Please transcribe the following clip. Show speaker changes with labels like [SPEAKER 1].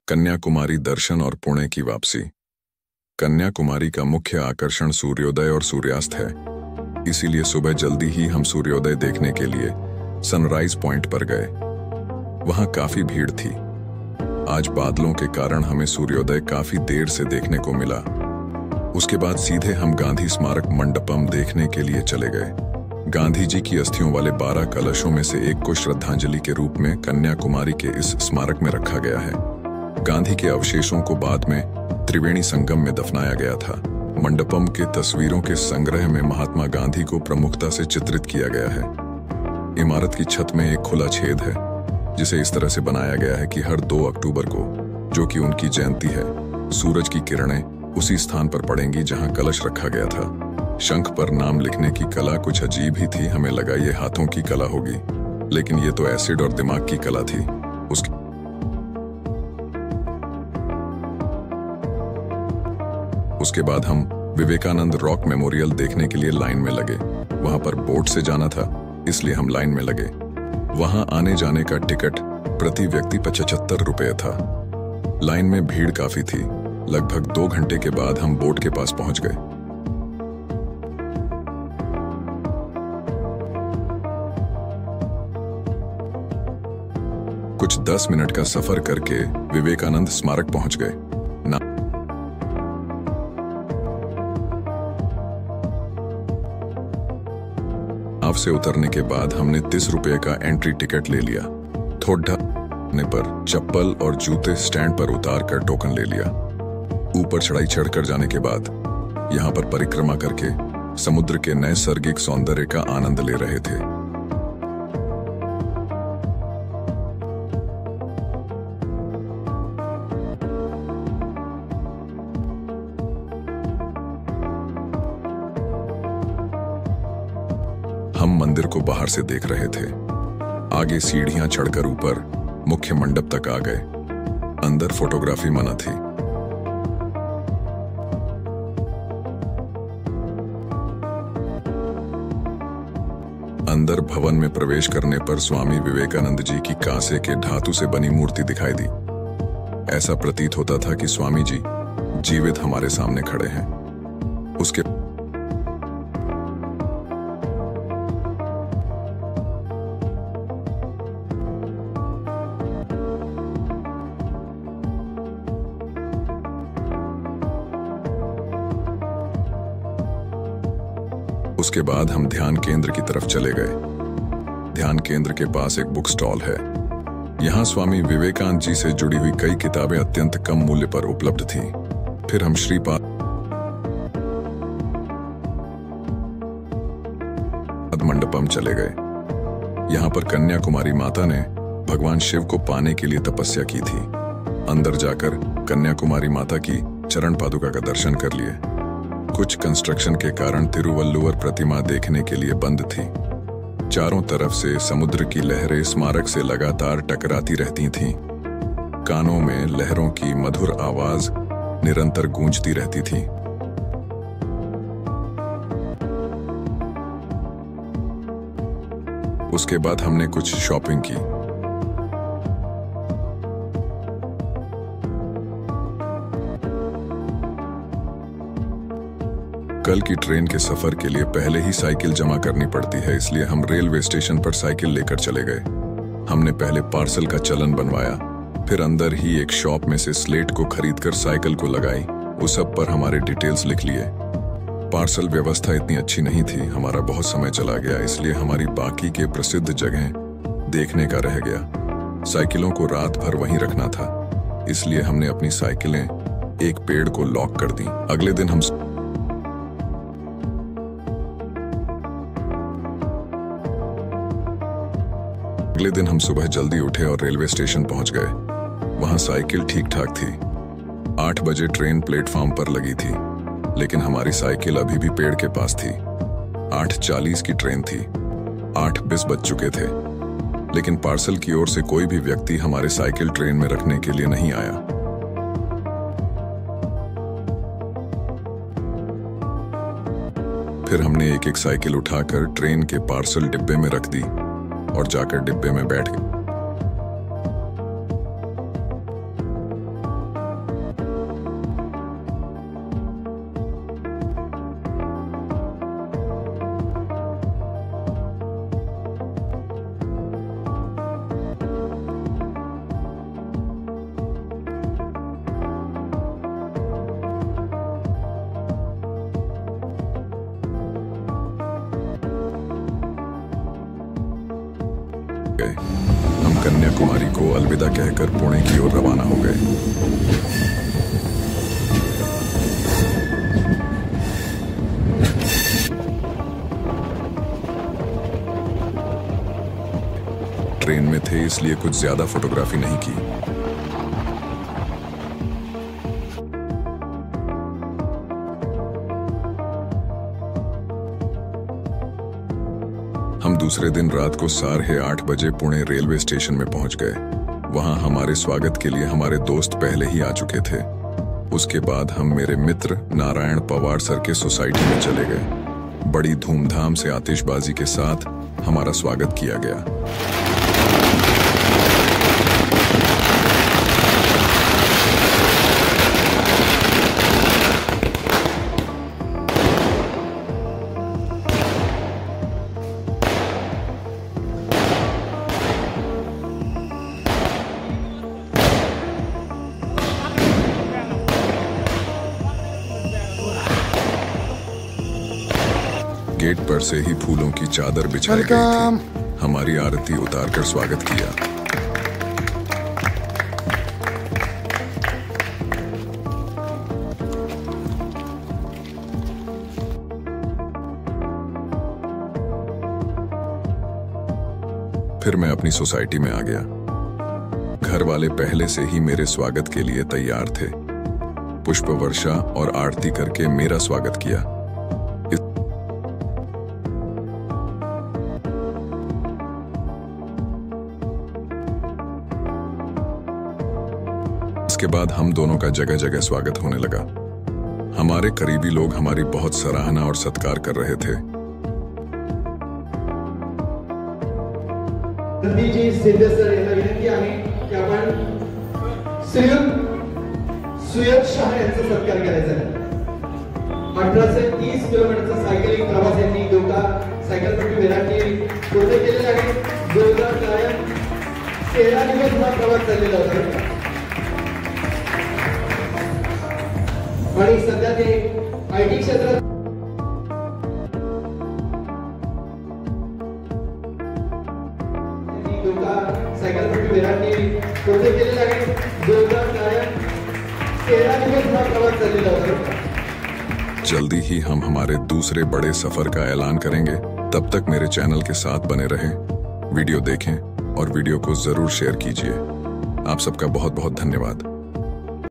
[SPEAKER 1] कन्याकुमारी दर्शन और पुणे की वापसी। कन्याकुमारी का मुख्य आकर्षण सूर्योदय और सूर्यास्त है, इसीलिए सुबह जल्दी ही हम सूर्योदय देखने के लिए सनराइज पॉइंट पर गए। वहां काफी भीड़ थी। आज बादलों के कारण हमें सूर्योदय काफी देर से देखने को मिला। उसके बाद सीधे हम गांधी स्मारक मंडपम देखने के लिए चले गए। गांधी जी की अस्थियों वाले 12 कलशों में से एक को श्रद्धांजलि के रूप में कन्याकुमारी के इस स्मारक में रखा गया है। गांधी के अवशेषों को बाद में त्रिवेणी संगम में दफनाया गया था। मंडपम के तस्वीरों के संग्रह में महात्मा गांधी को प्रमुखता से चित्रित किया गया है। इमारत की छत में एक खुला छेद है, जिसे इस तरह से बनाया गया है कि हर 2 अक्टूबर को, जो कि उनकी जयंती है, सूरज की किरणें उसी स्थान पर पड़ेंगी जहां कलश रखा गया था। शंख पर नाम लिखने की कला कुछ अजीब ही थी। हमें लगा ये हाथों की कला होगी, लेकिन ये तो एसिड और दिमाग की कला थी। उसके बाद हम विवेकानंद रॉक मेमोरियल देखने के लिए लाइन में लगे। वहां पर बोट से जाना था, इसलिए हम लाइन में लगे। वहां आने जाने का टिकट प्रति व्यक्ति 75 रुपये था। लाइन में भीड़ काफी थी। लगभग 2 घंटे के बाद हम बोट के पास पहुंच गए। कुछ 10 मिनट का सफर करके विवेकानंद स्मारक पहुंच गए। नाव से उतरने के बाद हमने 30 रुपये का एंट्री टिकट ले लिया। थोड़ा पर चप्पल और जूते स्टैंड पर उतार कर टोकन ले लिया। ऊपर चढ़ाई चढ़कर जाने के बाद यहाँ पर परिक्रमा करके समुद्र के नैसर्गिक सौंदर्य का आनंद ले रहे थे। हम मंदिर को बाहर से देख रहे थे। आगे सीढ़ियां चढ़कर ऊपर मुख्य मंडप तक आ गए। अंदर फोटोग्राफी मना थी। अंदर भवन में प्रवेश करने पर स्वामी विवेकानंद जी की कांसे के धातु से बनी मूर्ति दिखाई दी। ऐसा प्रतीत होता था कि स्वामी जी जीवित हमारे सामने खड़े हैं। उसके बाद हम ध्यान केंद्र की तरफ चले गए। ध्यान केंद्र के पास एक बुक स्टॉल है। यहाँ स्वामी विवेकानंद जी से जुड़ी हुई कई किताबें अत्यंत कम मूल्य पर उपलब्ध थीं। फिर हम श्रीपाद मंडपम चले गए। यहाँ पर कन्याकुमारी माता ने भगवान शिव को पाने के लिए तपस्या की थी। अंदर जाकर कन्याकुमारी माता की चरण पादुका का दर्शन कर लिए। कुछ कंस्ट्रक्शन के कारण तिरुवल्लुवर प्रतिमा देखने के लिए बंद थी। चारों तरफ से समुद्र की लहरें स्मारक से लगातार टकराती रहती थीं। कानों में लहरों की मधुर आवाज निरंतर गूंजती रहती थी। उसके बाद हमने कुछ शॉपिंग की। कल की ट्रेन के सफर के लिए पहले ही साइकिल जमा करनी पड़ती है, इसलिए हम रेलवे स्टेशन पर साइकिल लेकर चले गए। हमने पहले पार्सल का चलन बनवाया, फिर अंदर ही एक शॉप में से स्लेट को खरीदकर साइकिल को लगाई। उस सब पर हमारे डिटेल्स लिख लिए। पार्सल व्यवस्था इतनी अच्छी नहीं थी। हमारा बहुत समय चला गया, इसलिए हमारी बाकी के प्रसिद्ध जगह देखने का रह गया। साइकिलों को रात भर वहीं रखना था, इसलिए हमने अपनी साइकिलें एक पेड़ को लॉक कर दी। अगले दिन हम सुबह जल्दी उठे और रेलवे स्टेशन पहुंच गए। वहां साइकिल ठीक ठाक थी। 8 बजे ट्रेन प्लेटफॉर्म पर लगी थी, लेकिन हमारी साइकिल अभी भी पेड़ के पास थी। 8:40 की ट्रेन थी। 8:20 बज चुके थे, लेकिन पार्सल की ओर से कोई भी व्यक्ति हमारे साइकिल ट्रेन में रखने के लिए नहीं आया। फिर हमने एक साइकिल उठाकर ट्रेन के पार्सल डिब्बे में रख दी और जाकर डिब्बे में बैठ गए। गए। हम कन्याकुमारी को अलविदा कहकर पुणे की ओर रवाना हो गए। ट्रेन में थे इसलिए कुछ ज्यादा फोटोग्राफी नहीं की। हम दूसरे दिन रात को 8:30 बजे पुणे रेलवे स्टेशन में पहुंच गए। वहां हमारे स्वागत के लिए हमारे दोस्त पहले ही आ चुके थे। उसके बाद हम मेरे मित्र नारायण पवार सर के सोसाइटी में चले गए। बड़ी धूमधाम से आतिशबाजी के साथ हमारा स्वागत किया गया। गेट पर से ही फूलों की चादर बिछाई गई थी। हमारी आरती उतारकर स्वागत किया। फिर मैं अपनी सोसाइटी में आ गया। घर वाले पहले से ही मेरे स्वागत के लिए तैयार थे। पुष्प वर्षा और आरती करके मेरा स्वागत किया। इसके बाद हम दोनों का जगह जगह स्वागत होने लगा। हमारे करीबी लोग हमारी बहुत सराहना और सत्कार कर रहे थे।
[SPEAKER 2] जी सिद्धे सर यांना विनंती आहे की आपण सुयश शाह यांचा सत्कार करायचा आहे। 18 से 30 किलोमीटरचा सायकलिंग प्रवास यांनी दोघा सायकलपट्टी विराटी पूर्ण केलेला आहे। जोरदार गायन 13 दिवस हा प्रवास चाललेला होता आणि सध्या ते आयटी क्षेत्रात सायकलपट्टी विराटी पूर्ण केलेला आहे। जोरदार गायन 13 दिवस हा प्रवास चाललेला होता।
[SPEAKER 1] जल्दी ही हम हमारे दूसरे बड़े सफर का ऐलान करेंगे। तब तक मेरे चैनल के साथ बने रहें, वीडियो देखें और वीडियो को जरूर शेयर कीजिए। आप सबका बहुत बहुत धन्यवाद।